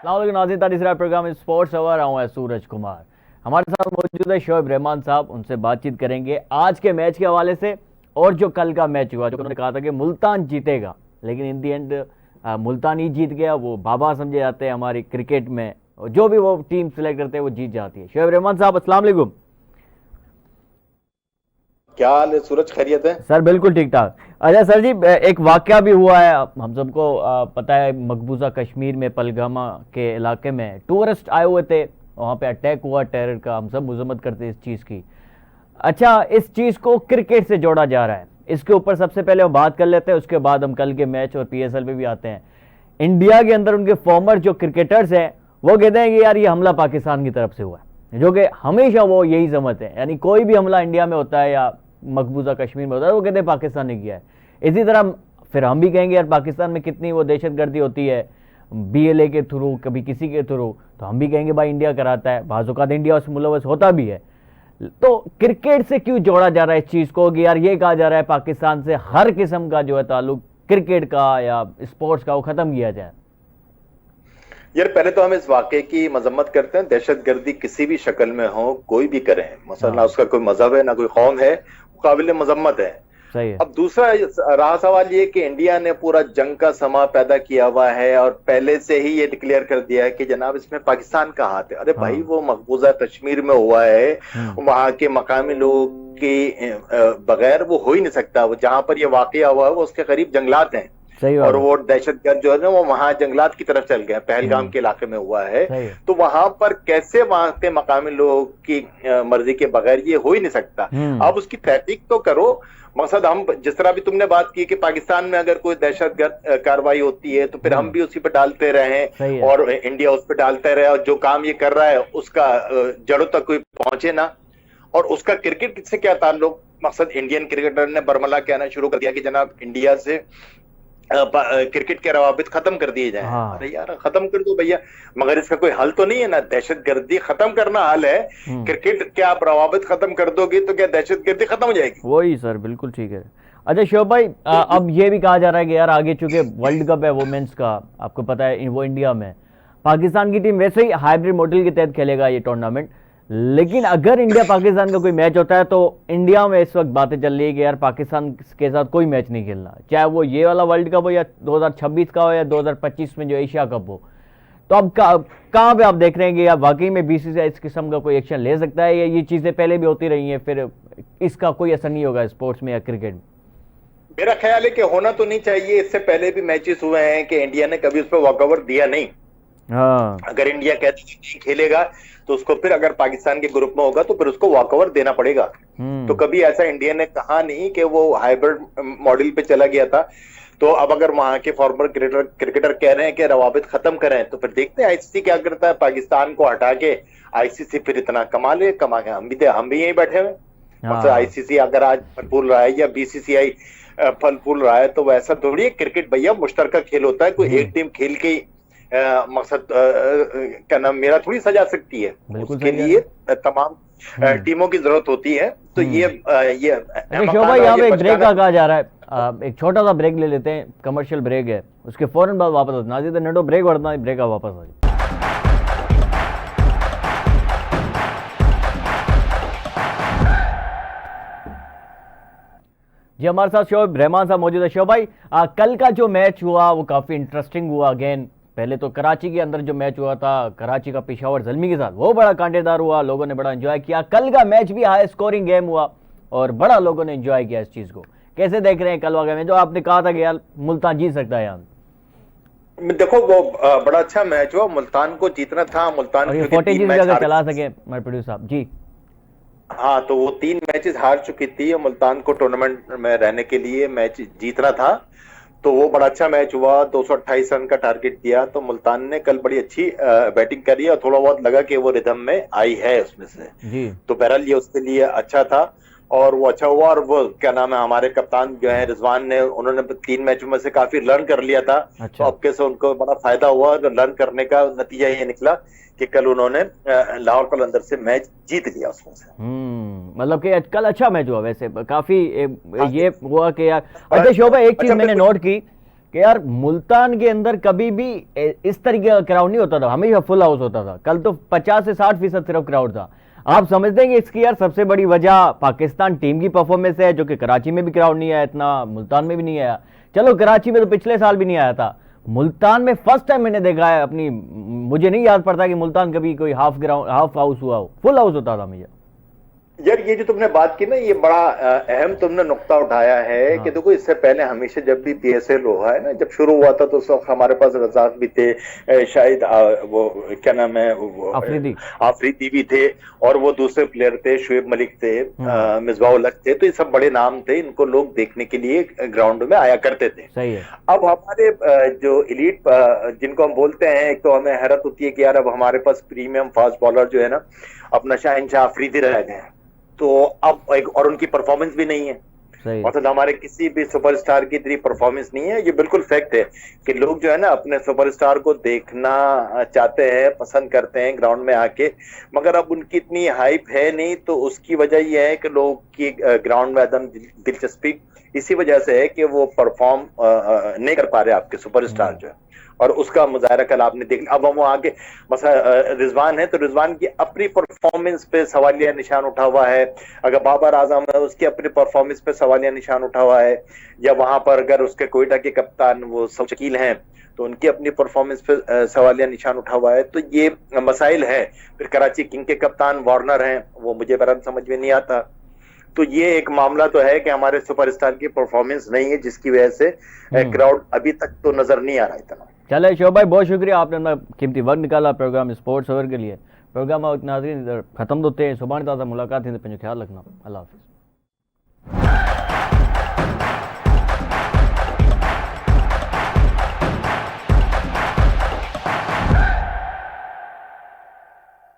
नाज़रीन, तीसरा programme sports over. है सूरज कुमार, हमारे साथ मौजूद है शोएब रहमान साहब। उनसे बातचीत करेंगे आज के मैच के हवाले से और जो कल का मैच हुआ, जो उन्होंने कहा था कि मुल्तान जीतेगा, लेकिन इन दी एंड मुल्तान ही जीत गया। वो बाबा समझे जाते हैं हमारी क्रिकेट में, जो भी वो टीम सिलेक्ट करते हैं वो जीत जाती है। शोएब रहमान साहब, अस्सलाम वालेकुम। क्या हाल है सूरज, खैरियत है? सर बिल्कुल ठीक ठाक। अच्छा सर जी, एक वाकया भी हुआ है, हम सबको पता है। मकबूजा कश्मीर में पहलगामा के इलाके में टूरिस्ट आए हुए थे, वहाँ पे अटैक हुआ टेरर का। हम सब मजम्मत करते हैं इस चीज़ की। अच्छा, इस चीज़ को क्रिकेट से जोड़ा जा रहा है, इसके ऊपर सबसे पहले हम बात कर लेते हैं, उसके बाद हम कल के मैच और पीएसएल पे भी आते हैं। इंडिया के अंदर उनके फॉर्मर जो क्रिकेटर्स हैं वो कहते हैं कि यार ये हमला पाकिस्तान की तरफ से हुआ है, जो कि हमेशा वो यही समझते हैं। यानी कोई भी हमला इंडिया में होता है या मकबूजा कश्मीर में होता है, वो कहते हैं पाकिस्तान ने किया है। इसी तरह फिर हम भी कहेंगे यार पाकिस्तान में कितनी वो दहशतगर्दी होती है, बीएलए के थ्रू, कभी किसी के थ्रू, तो हम भी कहेंगे भाई इंडिया कराता है। बाज़-औक़ात इंडिया उस मुलव्वस होता भी है। तो क्रिकेट से क्यों जोड़ा जा रहा है इस चीज़ को कि यार ये कहा जा रहा है पाकिस्तान से हर किस्म का जो है ताल्लुक क्रिकेट का या स्पोर्ट्स का वो ख़त्म किया जाए? यार पहले तो हम इस वाकये की मजम्मत करते हैं। दहशतगर्दी किसी भी शक्ल में हो, कोई भी करे, मसला ना उसका कोई मजहब है ना कोई कौम है, काबिल मजम्मत है। सही है। अब दूसरा रहा सवाल ये कि इंडिया ने पूरा जंग का समा पैदा किया हुआ है और पहले से ही ये डिक्लेयर कर दिया है कि जनाब इसमें पाकिस्तान का हाथ है। अरे भाई, वो मकबूजा कश्मीर में हुआ है, वहां के मकामी लोगों के बगैर वो हो ही नहीं सकता। वो जहां पर ये वाकया हुआ है वो उसके करीब जंगलात हैं, और वो दहशतगर्द जो है ना वो वहां जंगलात की तरफ चल गया, पहलगाम के इलाके में हुआ है। तो वहां पर कैसे वहां के मकामी लोगों की मर्जी के बगैर ये हो ही नहीं सकता। अब उसकी तहकीक तो करो। मकसद हम जिस तरह भी तुमने बात की कि पाकिस्तान में अगर कोई दहशतगर्द कार्रवाई होती है तो फिर हम भी उसी पर डालते रहे और इंडिया उस पर डालते रहे, और जो काम ये कर रहा है उसका जड़ों तक कोई पहुंचे ना। और उसका क्रिकेट से क्या ताल्लुक? मकसद इंडियन क्रिकेटर ने बरमला कहना शुरू कर दिया कि जनाब इंडिया से क्रिकेट के रवाबित खत्म कर दिए जाएं। अरे यार खत्म कर दो भैया, मगर इसका कोई हल तो नहीं है ना। दहशतगर्दी खत्म करना हल है, क्रिकेट क्या आप रवाबित खत्म कर दोगे तो क्या दहशतगर्दी खत्म हो जाएगी? वही सर, बिल्कुल ठीक है। अच्छा शोएब भाई, अब ये भी कहा जा रहा है कि यार आगे चूंकि वर्ल्ड कप है वुमेन्स का, आपको पता है वो इंडिया में, पाकिस्तान की टीम वैसे ही हाइब्रिड मॉडल के तहत खेलेगा ये टूर्नामेंट। लेकिन अगर इंडिया पाकिस्तान का कोई मैच होता है तो इंडिया में इस वक्त बातें चल रही है कि यार पाकिस्तान के साथ कोई मैच नहीं खेलना, चाहे वो ये वाला वर्ल्ड कप हो या 2026 का हो या 2025 में जो एशिया कप हो। तो अब कहाँ पे आप देख रहे हैं कि यार वाकई में बीसीसीआई इस किस्म का कोई एक्शन ले सकता है, या ये चीजें पहले भी होती रही हैं, फिर इसका कोई असर नहीं होगा स्पोर्ट्स में या क्रिकेट में? मेरा ख्याल है कि होना तो नहीं चाहिए। इससे पहले भी मैचेस हुए हैं कि इंडिया ने कभी उस पर वॉकओवर दिया नहीं। अगर इंडिया कहती है नहीं खेलेगा तो उसको फिर अगर पाकिस्तान के ग्रुप में होगा तो फिर उसको वॉकओवर देना पड़ेगा। तो कभी ऐसा इंडिया ने कहा नहीं कि वो हाइब्रिड मॉडल पे चला गया था। तो अब अगर वहां के फॉर्मर क्रिकेटर कह रहे हैं कि रवाबित खत्म करें तो फिर देखते हैं आईसीसी क्या करता है। पाकिस्तान को हटा के आईसीसी फिर इतना कमा के हम भी यहीं बैठे हुए। मतलब आईसीसी अगर आज फल फूल रहा है या बीसीसीआई फल फूल रहा है तो वैसा थोड़ी है। क्रिकेट भैया मुश्तरका खेल होता है, कोई एक टीम खेल के मकसद क्या नाम मेरा थोड़ी सजा सकती है। उसके लिए तमाम टीमों की जरूरत होती है। तो ये शोएब भाई, यहाँ पे एक ब्रेक का कहा जा रहा है, एक छोटा सा ब्रेक ले लेते हैं, कमर्शियल ब्रेक है, उसके फौरन बाद वापस आते नाज़रीन। नेटो ब्रेक बढ़ना ब्रेक का वापस आ जाए। जी, हमारे साथ शोएब रहमान साहब मौजूद है। शोएब भाई, कल का जो मैच हुआ वो काफी इंटरेस्टिंग हुआ। अगेन पहले तो कराची के अंदर जो मैच हुआ था, कराची का पेशावर ज़ल्मी के साथ, वो बड़ा कांटेदार हुआ, लोगों ने बड़ा एंजॉय किया। कल का मैच भी हाई स्कोरिंग गेम हुआ और बड़ा लोगों ने एंजॉय किया इस चीज को। कैसे देख रहे हैं कल वाले में, जो आपने कहा था कि यार मुल्तान जीत सकता है? यहाँ देखो वो बड़ा अच्छा मैच हुआ, मुल्तान को जीतना था। मुल्तान अगर चला सके मेरे प्रोड्यूसर साहब जी। हाँ, तो वो 3 मैचेस हार चुकी थी और मुल्तान को टूर्नामेंट में रहने के लिए मैच जीतना था। तो वो बड़ा अच्छा मैच हुआ, 228 रन का टारगेट दिया। तो मुल्तान ने कल बड़ी अच्छी बैटिंग करी और थोड़ा बहुत लगा कि वो रिदम में आई है उसमें से जी। तो बहरहाल ये उसके लिए अच्छा था और वो अच्छा हुआ। और वो क्या नाम है, हमारे कप्तान जो है रिजवान ने, उन्होंने 3 मैचों में से काफी लर्न कर लिया था। तो अब कैसे उनको बड़ा फायदा हुआ। लर्न करने का नतीजा ये निकला कि कल उन्होंने लाहौर कलंदर से मैच जीत लिया उसमें से। मतलब कि कल अच्छा मैच हुआ वैसे, काफी ये हुआ कि यार। अच्छा शोभा, एक चीज मैंने नोट की कि यार मुल्तान के अंदर कभी भी इस तरीके का क्राउड नहीं होता था, हमेशा फुल हाउस होता था। कल तो 50 से 60% सिर्फ क्राउड था। आप समझते हैं कि इसकी यार सबसे बड़ी वजह पाकिस्तान टीम की परफॉर्मेंस है, जो कि कराची में भी क्राउड नहीं आया इतना, मुल्तान में भी नहीं आया। चलो कराची में तो पिछले साल भी नहीं आया था, मुल्तान में फर्स्ट टाइम मैंने देखा है अपनी, मुझे नहीं याद पड़ता कि मुल्तान कभी कोई हाफ हाउस हुआ हो, फुल हाउस होता था मुझे। यार ये जो तुमने बात की ना, ये बड़ा अहम तुमने नुक्ता उठाया है कि देखो इससे पहले हमेशा जब भी पीएसएल हुआ है ना, जब शुरू हुआ था तो उस वक्त हमारे पास रजाक भी थे, शायद वो क्या नाम है, वो आफरीदी भी थे, और वो दूसरे प्लेयर थे, शुएब मलिक थे, मिसबाह उल हक थे। तो ये सब बड़े नाम थे, इनको लोग देखने के लिए ग्राउंड में आया करते थे। सही है। अब हमारे जो इलीट जिनको हम बोलते हैं, एक तो हमें हैरत होती है कि यार अब हमारे पास प्रीमियम फास्ट बॉलर जो है ना, अपना शहनशाह आफरीदी रह गए हैं, तो अब एक और उनकी परफॉर्मेंस भी नहीं है, मतलब हमारे किसी भी सुपरस्टार की इतनी परफॉर्मेंस नहीं है। ये बिल्कुल फैक्ट है कि लोग जो है ना अपने सुपरस्टार को देखना चाहते हैं, पसंद करते हैं ग्राउंड में आके, मगर अब उनकी इतनी हाइप है नहीं। तो उसकी वजह यह है कि लोग की ग्राउंड में एकदम दिलचस्पी इसी वजह से है कि वो परफॉर्म नहीं कर पा रहे आपके सुपरस्टार जो है, और उसका मुजाहरा कल आपने देख लिया। अब हम आगे रिजवान है, तो रिजवान की अपनी परफॉर्मेंस पे सवालिया निशान उठा हुआ है, अगर बाबर आजम है उसकी अपनी परफॉर्मेंस पे सवालिया निशान उठा हुआ है, या वहां पर अगर उसके कोयटा के कप्तान वो शकील हैं तो उनकी अपनी परफॉर्मेंस पे सवालिया निशान उठा हुआ है। तो ये मसाइल है। फिर कराची किंग के कप्तान वार्नर हैं, वो मुझे बरन समझ में नहीं आता। तो ये एक मामला तो है कि हमारे सुपरस्टार की परफॉर्मेंस नहीं है, जिसकी वजह से क्राउड अभी तक तो नजर नहीं आ रहा इतना। चले शोभ भाई, बहुत शुक्रिया, आपने अपना कीमती वक्त निकाला प्रोग्राम स्पोर्ट्स ओवर के लिए। प्रोग्राम नाज़रीन खत्म होते हैं, सुबह ताज़ा मुलाकात है, ख्याल रखना, अल्लाह हाफिज़।